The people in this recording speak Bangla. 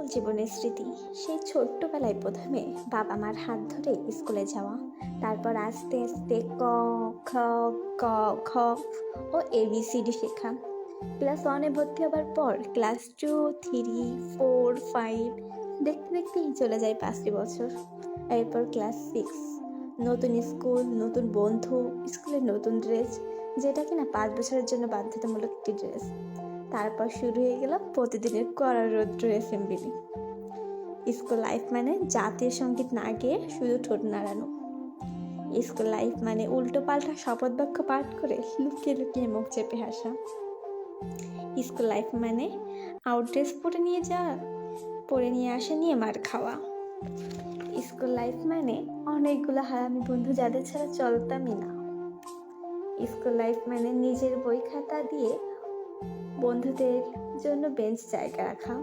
স্কুল জীবনের স্মৃতি। সেই ছোট্টবেলায় প্রথমে বাবা মার হাত ধরে স্কুলে যাওয়া, তারপর আস্তে আস্তে ক, খ, গ, খ ও এবিসিডি শেখা। ক্লাস 1-এ ভর্তি হবার পর ক্লাস 2, 3, 4, 5 দেখতে দেখতেই চলে যায় 5টি বছর। এরপর ক্লাস 6, নতুন স্কুল, নতুন বন্ধু, স্কুলের নতুন ড্রেস, যেটা কিনা 5 বছরের জন্য বাধ্যতামূলক একটি ড্রেস। তারপর শুরু হয়ে গেল প্রতিদিনের কড়া রৌদ্র অ্যাসেম্বলি। স্কুল লাইফ মানে জাতীয় সঙ্গীত না গেয়ে শুধু ঠোঁট নাড়ানো। স্কুল লাইফ মানে উল্টো পাল্টা শপথ বাক্য পাঠ করে লুকিয়ে লুকিয়ে মুখ চেপে হাসা। স্কুল লাইফ মানে আউট ড্রেস পরে নিয়ে আসা নিয়ে মার খাওয়া। স্কুল লাইফ মানে অনেকগুলো হারামি বন্ধু যাদের ছাড়া চলতামই না। স্কুল লাইফ মানে নিজের বই খাতা দিয়ে বন্ধুদের জন্য বেঞ্চ জায়গা রাখা।